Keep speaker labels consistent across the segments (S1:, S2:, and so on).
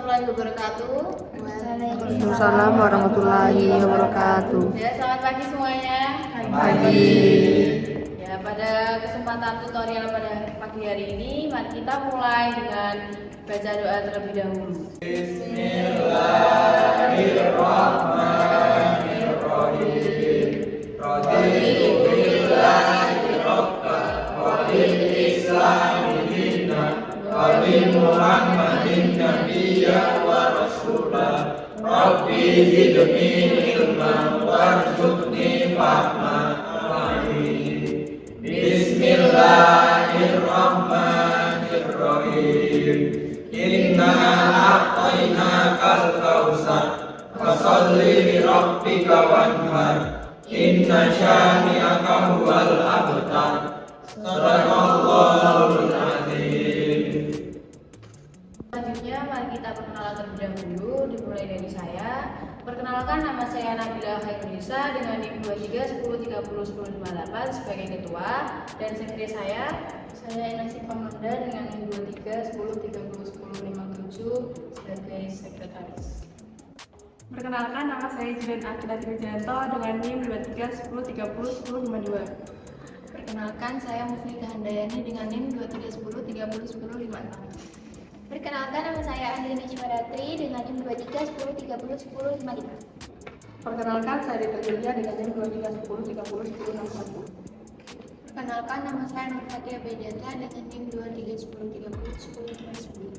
S1: warahmatullahi wabarakatuh.
S2: Waalaikumsalam warahmatullahi wabarakatuh.
S1: Ya, selamat pagi semuanya.
S2: Pagi.
S1: Ya, pada kesempatan tutorial pada pagi hari ini, mari kita mulai dengan baca doa terlebih dahulu.
S3: Bismillahirrahmanirrahim. Raditu billahi rabban wa bil islami dinan wa bi Muhammadin nabiyyan wa rasulan. Rabbi zidni ilman warzuqni fahman. Amin. Bismillahirrahmanirrahim. Inna a'tainakal kautsar fasalli li rabbika wanhar. Inna syani'aka huwal abtar. Shadaqallahul azim.
S1: Selanjutnya, mari kita perkenalan terlebih dahulu. Dimulai dari saya. Perkenalkan, nama saya Nabila Khairunisa dengan NIM 2310301058 sebagai ketua, dan sekretaris saya Inasi Pamanda dengan NIM 2310301057 sebagai sekretaris.
S4: Perkenalkan, nama saya Jidan Akila Trijanto dengan NIM 2310301052.
S1: Perkenalkan, saya Mufnida Handayani dengan NIM 2310301056.
S5: Perkenalkan, nama saya Andri Najmaratri dengan NIM 2310301055.
S4: Perkenalkan, saya Dita Julia dengan NIM 2310301061.
S5: Perkenalkan, nama saya Nur Fatia Bedata dengan NIM 2310301059.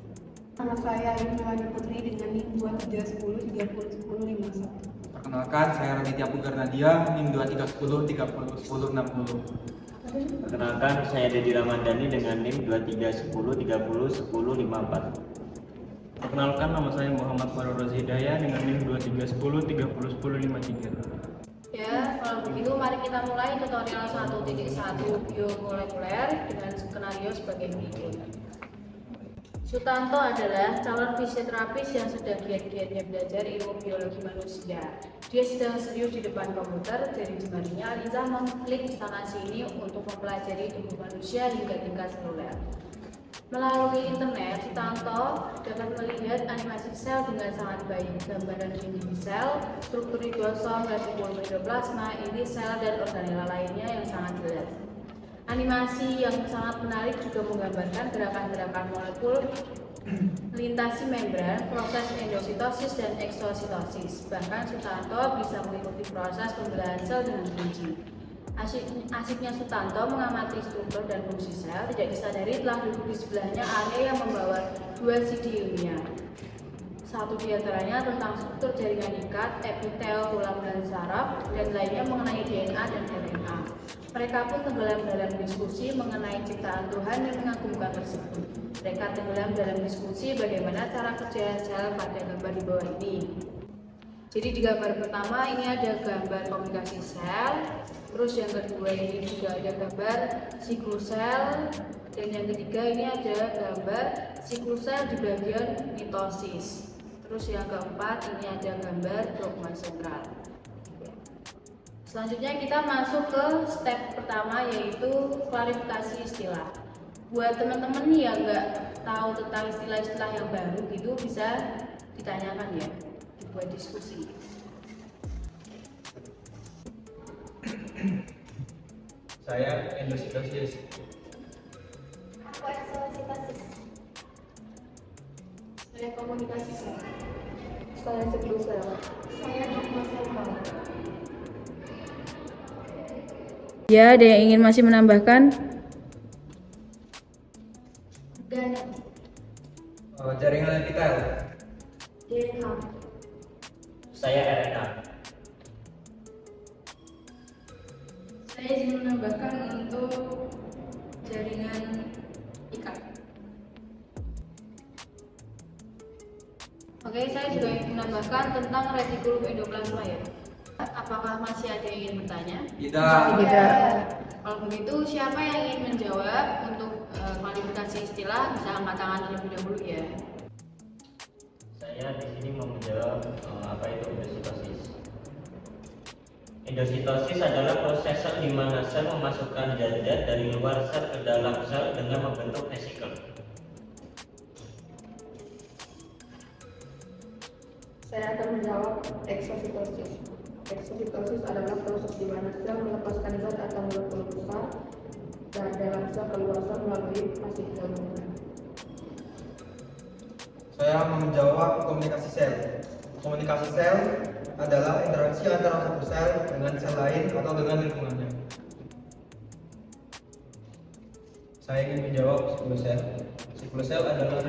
S4: Nama saya Ayu Melani Putri dengan NIM 2310301051.
S6: Perkenalkan, saya Raditya Pugar Nadia, NIM 2310301060.
S7: Perkenalkan, saya Dedi Ramadhani dengan NIM 2310301054.
S8: Perkenalkan, nama saya Muhammad Farul Hidayah dengan NIM 2310301053.
S1: Ya, kalau begitu mari kita mulai tutorial 1.1 biomolekuler dengan skenario sebagai berikut. Sutanto adalah calon fisioterapis yang sedang giat-giatnya belajar ilmu biologi manusia. Dia sedang serius di depan komputer, jari jemarinya lincah mengklik instalasi ini untuk mempelajari tubuh manusia hingga tingkat seluler. Melalui internet, Sutanto dapat melihat animasi sel dengan sangat baik, gambaran dinding sel, struktur ribosom, retikul endoplasma, inti sel, dan organela lainnya yang sangat jelas. Animasi yang sangat menarik juga menggambarkan gerakan-gerakan molekul melintasi membran, proses endositosis dan eksositosis. Bahkan Sutanto bisa mengikuti proses pembelahan sel dengan rinci. Asiknya Sutanto mengamati struktur dan fungsi sel, tidak disadari telah duduk di sebelahnya area yang membawa dua CD ilmiah. Satu di antaranya tentang struktur jaringan ikat, epitel, tulang dan saraf, dan lainnya mengenai DNA dan RNA. Mereka pun tenggelam dalam diskusi mengenai ciptaan Tuhan yang mengagumkan tersebut. Mereka tenggelam dalam diskusi bagaimana cara kerja sel pada gambar di bawah ini. Jadi di gambar pertama ini ada gambar komunikasi sel, terus yang kedua ini juga ada gambar siklus sel, dan yang ketiga ini ada gambar siklus sel di bagian mitosis. Terus yang keempat ini ada gambar dogma sentral. Selanjutnya kita masuk ke step pertama, yaitu klarifikasi istilah. Buat teman-teman yang nggak tahu tentang istilah-istilah yang baru gitu, bisa ditanyakan ya, dibuat diskusi.
S3: Saya endositosis.
S5: Aku eksositosis.
S4: Saya komunikasi sel. Saya siklus sel. Saya dogma sentral.
S1: Ya, ada yang ingin masih menambahkan?
S3: Jaringan epitel.
S4: DNA.
S7: Saya RNA.
S1: Saya ingin menambahkan untuk jaringan ikat. Oke, saya juga ingin menambahkan tentang retikulum endoplasma ya. Apakah masih ada yang ingin bertanya?
S3: Tidak.
S1: Kalau begitu, siapa yang ingin menjawab untuk klarifikasi istilah bisa angkat tangan terlebih dahulu ya.
S7: Saya di sini mau menjawab apa itu endositosis. Endositosis adalah proses sel di mana sel memasukkan zat-zat dari luar sel ke dalam sel dengan membentuk vesikel.
S4: Saya akan menjawab eksositosis. Eksositosis adalah proses di mana sel melepaskan zat atau molekul besar dan dalam sel keluar sel melalui fase gabungan.
S3: Saya mau menjawab komunikasi sel. Komunikasi sel adalah interaksi antara satu sel dengan sel lain atau dengan lingkungannya. Saya ingin menjawab siklus sel. Siklus sel adalah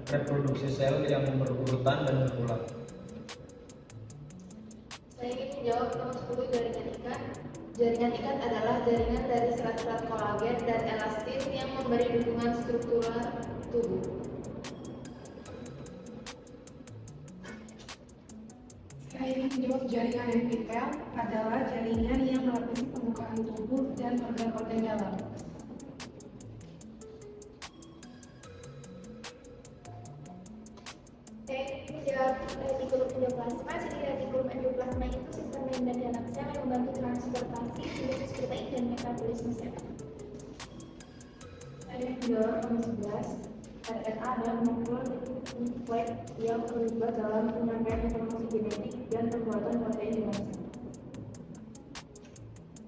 S3: reproduksi sel yang berurutan dan berulang.
S5: Saya ingin menjawab nomor 10 jaringan ikat. Jaringan ikat adalah jaringan dari serat-serat kolagen dan elastin yang memberi dukungan struktural tubuh.
S9: Saya ingin menjawab jaringan epitel adalah jaringan yang melapisi permukaan tubuh dan organ-organ dalam.
S5: Saya ingin menjawab retikulum endoplasma. Jadi retikulum endoplasma itu sistem membran dalam sel yang membantu transportasi sintesis protein dan metabolisme sel.
S4: Saya ingin menjawab nomor 11. RNA adalah molekul nukleik yang terlibat dalam penyampaian informasi genetik dan pembuatan protein di dalam sel.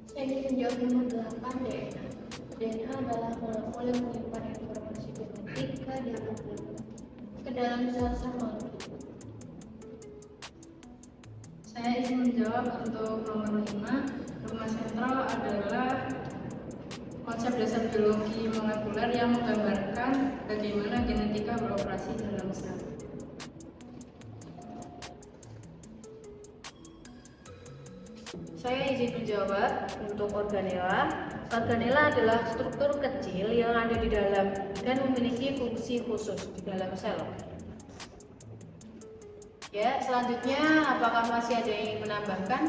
S5: Saya ingin menjawab nomor 8 DNA. DNA adalah molekul yang menyimpan informasi genetik ke dalam sel-sel molekul.
S2: Saya ingin menjawab untuk nomor 5. Rumah sentral adalah konsep dasar biologi molekuler yang menggambarkan bagaimana genetika beroperasi dalam sel.
S1: Saya izin menjawab untuk organela. Organela adalah struktur kecil yang ada di dalam dan memiliki fungsi khusus di dalam sel. Ya, selanjutnya apakah masih ada yang ingin menambahkan?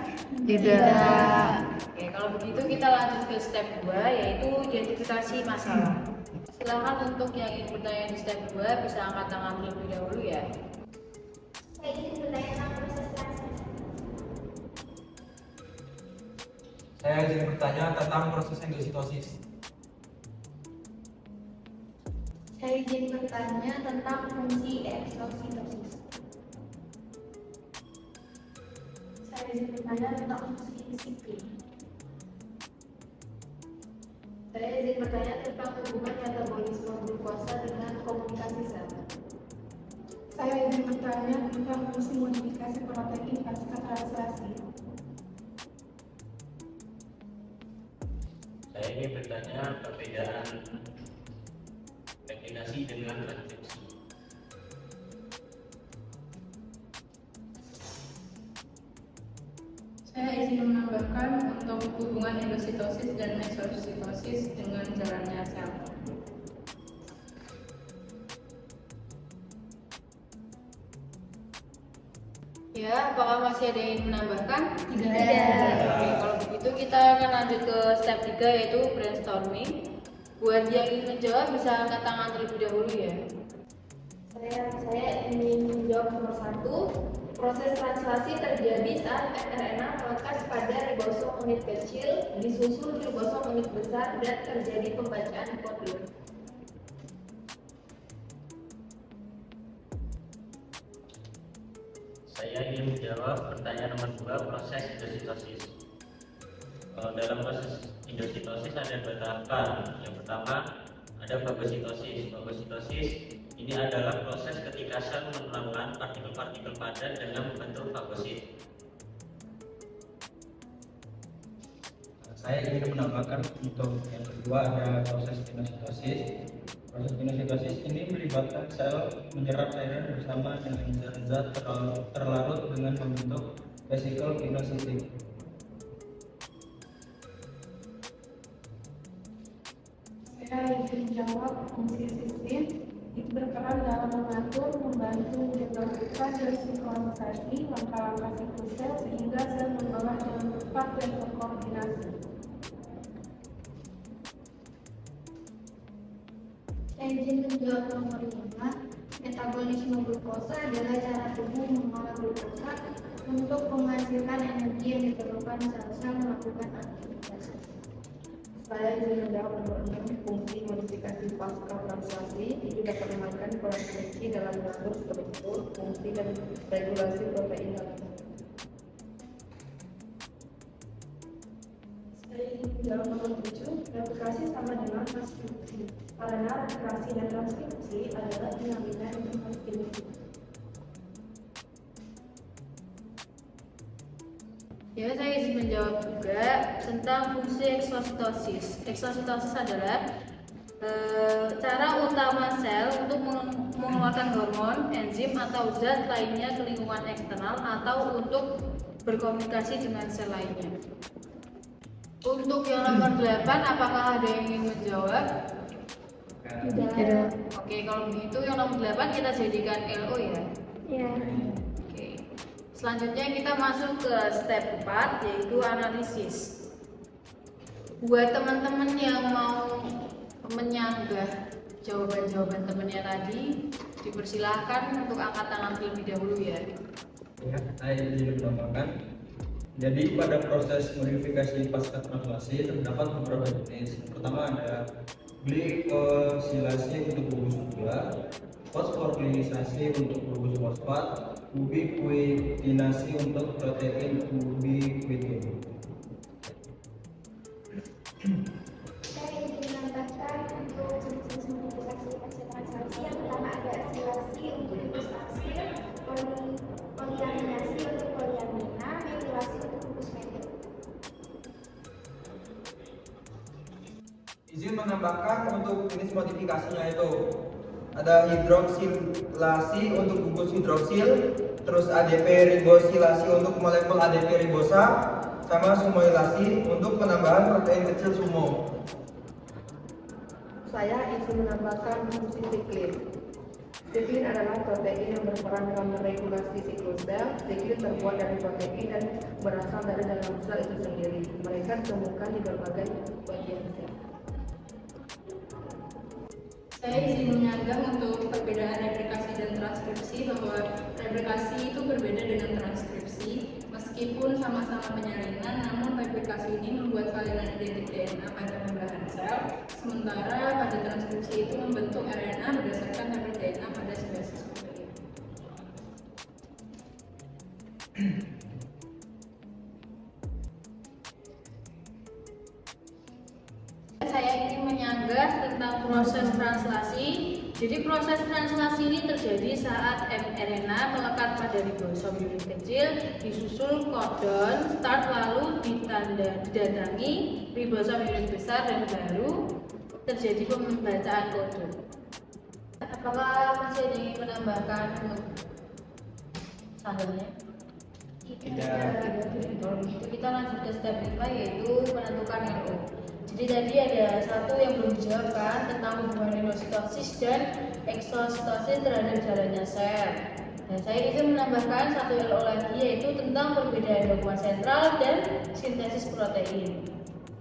S2: Tidak.
S1: Oke, kalau begitu kita lanjut ke step 2 yaitu identifikasi masalah. Silakan untuk yang ingin bertanya di step 2 bisa angkat tangan terlebih dahulu ya.
S5: Saya ingin bertanya tentang proses transkripsi.
S6: Saya izin bertanya tentang proses endositosis.
S5: Saya izin bertanya tentang fungsi eksositosis.
S4: Saya izin bertanya tentang fungsi disiplin. Saya izin bertanya tentang hubungan metabolisme glukosa dengan komunikasi sel.
S9: Saya ingin bertanya tentang fungsi modifikasi protein pasca translasi.
S7: Saya ingin bertanya perbedaan peptidasi dengan transkripsi.
S2: Saya izin menambahkan untuk hubungan endositosis dan exositosis dengan jalannya sel.
S1: Ya, apakah masih ada yang ingin menambahkan?
S5: Tidak.
S1: Oke, kalau begitu kita akan lanjut ke step 3 yaitu brainstorming. Buat yang ingin menjawab bisa angkat tangan terlebih dahulu ya.
S4: Saya ingin menjawab nomor 1. Proses translasi terjadi saat mRNA melekat pada ribosom unit kecil, disusul ribosom unit besar dan terjadi pembacaan kode.
S7: Saya ingin menjawab pertanyaan nomor 2, proses endositosis. Dalam proses endositosis ada 2 tahapan. Yang pertama ada fagositosis. Fagositosis ini adalah proses ketika sel menempelkan partikel-partikel padat dengan membentuk fagosit.
S3: Saya ingin menambahkan untuk yang kedua ada proses pinositosis. Proses pinositosis ini melibatkan sel menyerap cairan bersama dengan zat-zat terlarut dengan membentuk vesikel pinositik.
S9: Saya ingin menjawab fungsi sistem itu berperan dalam mengatur, membantu menjatuhkan dan sinkronisasi langkah-langkah siklus sel sehingga sel mengolah dengan tepat dan terkoordinasi.
S5: Saya izin menjawab nomor 5. Metabolisme glukosa adalah cara tubuh mengolah glukosa untuk menghasilkan energi yang diperlukan sel-sel melakukan aktivitas.
S4: Saya ingin menjawab nomor 6. Fungsi modifikasi pasca translasi itu dapat memainkan peran kunci dalam mengatur struktur, fungsi dan regulasi protein.
S9: Saya ingin menjawab nomor 7, replikasi sama dengan transkripsi. Karena replikasi dan transkripsi adalah dinamika informasi genetik.
S1: Ya, saya ingin menjawab juga tentang fungsi eksositosis. Eksositosis adalah cara utama sel untuk mengeluarkan hormon, enzim atau zat lainnya ke lingkungan eksternal atau untuk berkomunikasi dengan sel lainnya. Untuk yang nomor 8, apakah ada yang ingin menjawab?
S5: Tidak.
S1: Oke, kalau begitu yang nomor 8 kita jadikan LO ya.
S5: Ya.
S1: Oke. Selanjutnya kita masuk ke step 4 yaitu analisis. Buat teman-teman yang mau menyanggah jawaban-jawaban temannya tadi, dipersilahkan untuk angkat tangan terlebih dahulu ya.
S3: Ya, saya izin menambahkan. Jadi pada proses modifikasi pasca translasi terdapat beberapa jenis. Yang pertama ada glikosilasi untuk gugus 2, fosforilisasi untuk gugus fosfat, ubiquitinasi untuk protein ubiquitin.
S5: Saya ingin menambahkan untuk jenis-jenis modifikasi pasca translasi. Yang pertama ada asilasi untuk gugus asil, poliaminasi untuk poliamina, metilasi untuk gugus metil.
S6: Izin menambahkan untuk jenis modifikasinya itu ada hidroksilasi untuk gugus hidroksil, terus ADP ribosilasi untuk molekul ADP ribosa, sama sumoilasi untuk penambahan protein kecil sumo.
S4: Saya ingin menambahkan fungsi siklin. Siklin adalah protein yang berperan dalam meregulasi siklus sel. Siklin terbuat dari protein dan berasal dari dalam sel itu sendiri. Mereka ditemukan di berbagai bagian sel.
S2: Saya izin menyanggah untuk perbedaan replikasi dan transkripsi bahwa replikasi itu berbeda dengan transkripsi. Meskipun sama-sama penyalinan, namun replikasi ini membuat salinan identik DNA pada membelahan sel, sementara pada transkripsi itu membentuk RNA berdasarkan tabel DNA pada spesies protein.
S1: Saya ingin menyanggah tentang proses translasi. Jadi proses translasi ini terjadi saat mRNA melekat pada ribosom unit kecil, disusul codon, start lalu didatangi ribosom unit besar dan baru terjadi pembacaan kode. Apakah masih ada yang ingin menambahkan untuk standarnya? Kalau begitu kita lanjut ke step 5 yaitu menentukan LO. Jadi tadi ada satu yang belum dijawab kan tentang hubungan endositosis dan eksositosis terhadap jalannya sel. Dan saya ingin menambahkan satu LO lagi yaitu tentang perbedaan dogma sentral dan sintesis protein.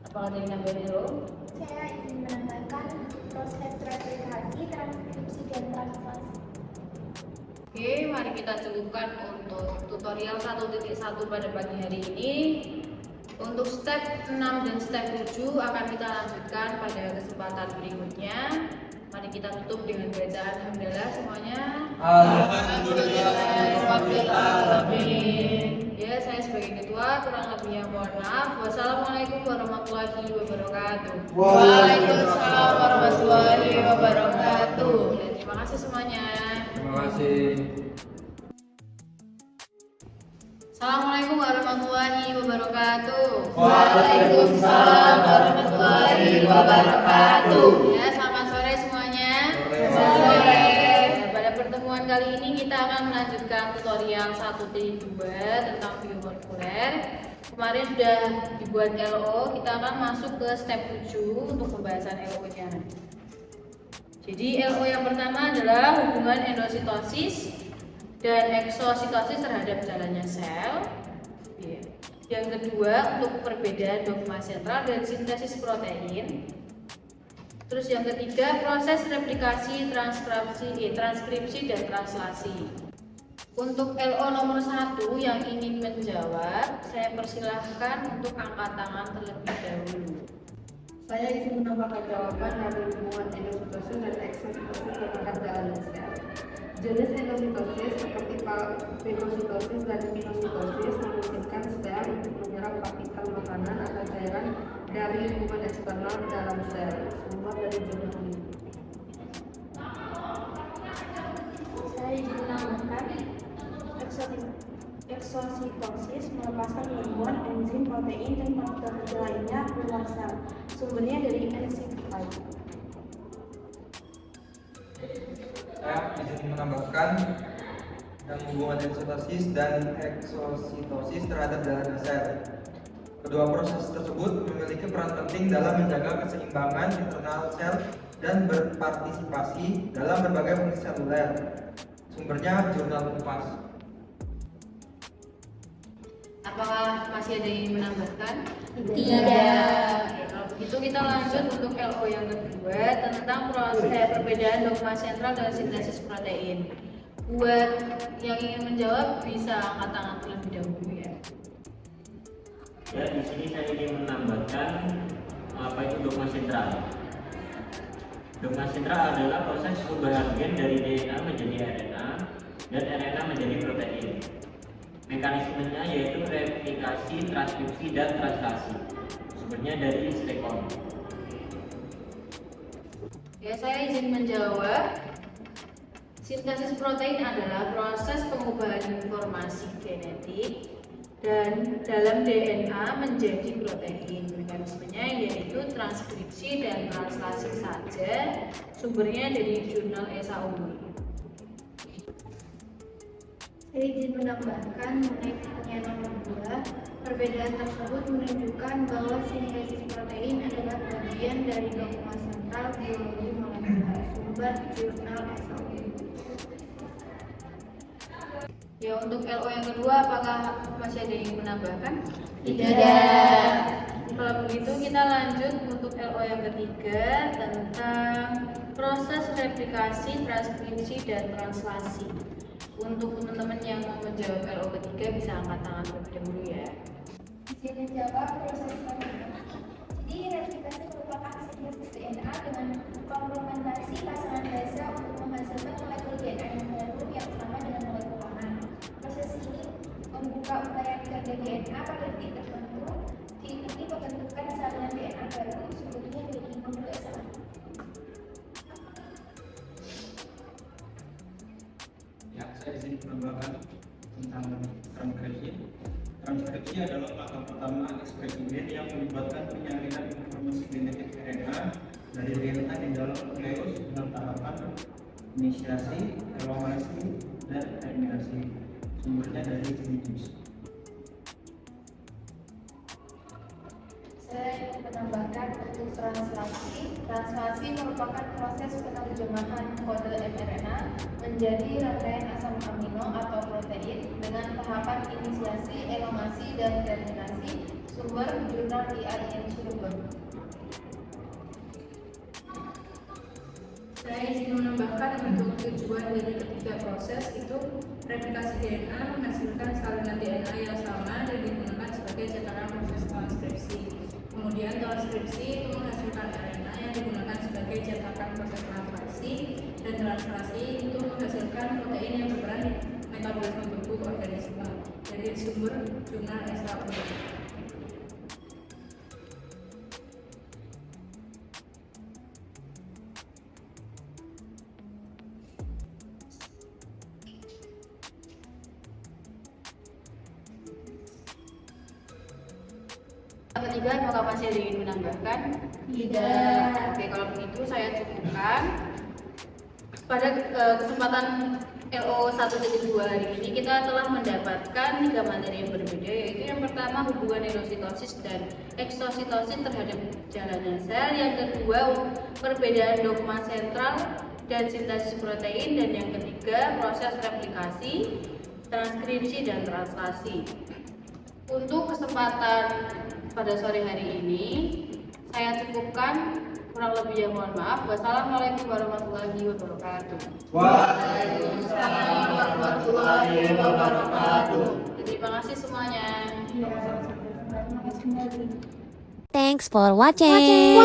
S1: Apakah ada yang nambahin LO?
S5: Saya ingin menambahkan proses replikasi, transkripsi, dan translasi.
S1: Oke, mari kita cukupkan untuk tutorial 1.1 pada pagi hari ini. Untuk step 6 dan step 7 akan kita lanjutkan pada kesempatan berikutnya. Mari kita tutup dengan bacaan hamdalah semuanya. Alhamdulillahirrahmanirrahim. Ya, saya sebagai ketua kurang lebihnya mohon maaf. Wassalamualaikum warahmatullahi wabarakatuh.
S6: Waalaikumsalam
S1: warahmatullahi wabarakatuh. Ya, terima kasih semuanya.
S6: Terima kasih.
S1: Assalamualaikum warahmatullahi wabarakatuh.
S6: Waalaikumsalam warahmatullahi wabarakatuh.
S1: Ya, selamat sore semuanya.
S6: Sore.
S1: Nah, pada pertemuan kali ini kita akan melanjutkan tutorial 1.2 tentang biomolekuler. Kemarin sudah dibuat LO, kita akan masuk ke step 7 untuk pembahasan LO-nya. Jadi LO yang pertama adalah hubungan endositosis dan eksositosis terhadap jalannya sel. Yang kedua untuk perbedaan dogma sentral dan sintesis protein. Terus yang ketiga proses replikasi, transkripsi dan translasi. Untuk LO nomor 1 yang ingin menjawab, saya persilahkan untuk angkat tangan terlebih dahulu.
S4: Saya ingin menambahkan jawaban dari hubungan endositosis dan eksositosis terhadap jalannya sel. Jenis endositosis seperti
S9: fagositosis dan pinositosis memungkinkan sel untuk menyerap partikel makanan atau cairan dari lingkungan eksternal ke dalam sel. Sumber dari jurnal ini.
S5: Saya izin menambahkan eksositosis melepaskan gangguan enzim, protein, dan faktor kerja lainnya keluar sel. Sumbernya dari enzim lain.
S6: Saya izin menambahkan yang hubungan eksositosis dan eksositosis terhadap dalam sel. Kedua proses tersebut memiliki peran penting dalam menjaga keseimbangan internal sel dan berpartisipasi dalam berbagai fungsi seluler. Sumbernya jurnal Kompas.
S1: Apakah masih ada yang menambahkan?
S4: Tidak.
S1: Oke, kalau begitu kita lanjut untuk LO yang kedua tentang proses perbedaan dogma sentral dan sintesis protein. Buat yang ingin menjawab bisa angkat tangan terlebih dahulu ya.
S7: Ya, di sini saya ingin menambahkan apa itu dogma sentral. Dogma sentral adalah proses perubahan gen dari DNA menjadi RNA dan RNA menjadi protein. Mekanismenya yaitu replikasi, transkripsi, dan translasi. Sumbernya dari Stekon.
S1: Ya, saya izin menjawab. Sintesis protein adalah proses pengubahan informasi genetik dan dalam DNA menjadi protein. Mekanismenya yaitu transkripsi dan translasi saja. Sumbernya dari jurnal Esa Unggul.
S5: Saya izin menambahkan mengenai pertanyaan nomor 2. Perbedaan tersebut menunjukkan bahwa sintesis protein adalah bagian dari dogma sentral biologi molekuler. Sumber jurnal Esa Unggul.
S1: Ya, untuk LO yang kedua apakah masih ada yang menambahkan?
S4: Tidak.
S1: Kalau begitu kita lanjut untuk LO yang ketiga tentang proses replikasi, transkripsi, dan translasi. Untuk teman-teman yang mau menjawab LO ketiga bisa angkat tangan terlebih dahulu ya.
S5: Izin menjawab proses replikasi. Jadi replikasi merupakan sintesis DNA dengan komplementasi pasangan basa untuk menghasilkan molekul DNA yang baru yang sama dengan molekul lama. Proses ini membuka upaya kerja DNA pada titik tertentu, diikuti pembentukan salinan DNA baru. Sumbernya dari jurnal Esa Unggul.
S3: Ya, saya izin menambahkan tentang transkripsi. Transkripsi adalah langkah pertama ekspresi gen yang melibatkan penyalinan informasi genetik RNA dari DNA di dalam nukleus dengan tahapan inisiasi, elongasi, dan terminasi. Sumbernya dari Vinicius.
S4: Saya ingin menambahkan untuk translasi. Translasi merupakan proses penerjemahan kode mRNA menjadi rangkaian asam amino atau protein dengan tahapan inisiasi, elongasi, dan terminasi. Sumber jurnal IAIN Cirebon.
S2: Saya izin menambahkan untuk tujuan dari ketiga proses itu replikasi DNA menghasilkan salinan DNA yang sama dan digunakan sebagai cetakan proses transkripsi. Kemudian transkripsi itu menghasilkan RNA yang digunakan sebagai cetakan proses translasi, dan translasi itu menghasilkan protein yang berperan di metabolisme tubuh organisme. Dari sumber jurnal Esa Unggul.
S1: Ketiga, apakah masih ada yang ingin menambahkan?
S4: Tidak.
S1: Oke, kalau begitu saya cukupkan. Pada kesempatan LO 1.2 hari ini kita telah mendapatkan 3 materi yang berbeda, yaitu yang pertama hubungan endositosis dan eksositosis terhadap jalannya sel, yang kedua perbedaan dogma sentral dan sintesis protein, dan yang ketiga proses replikasi, transkripsi, dan translasi. Untuk kesempatan pada sore hari ini saya cukupkan, kurang lebihnya mohon maaf. Wassalamualaikum warahmatullahi wabarakatuh.
S6: Waalaikumsalam warahmatullahi wabarakatuh.
S1: Terima kasih semuanya.
S5: Terima kasih.
S10: Thanks for watching.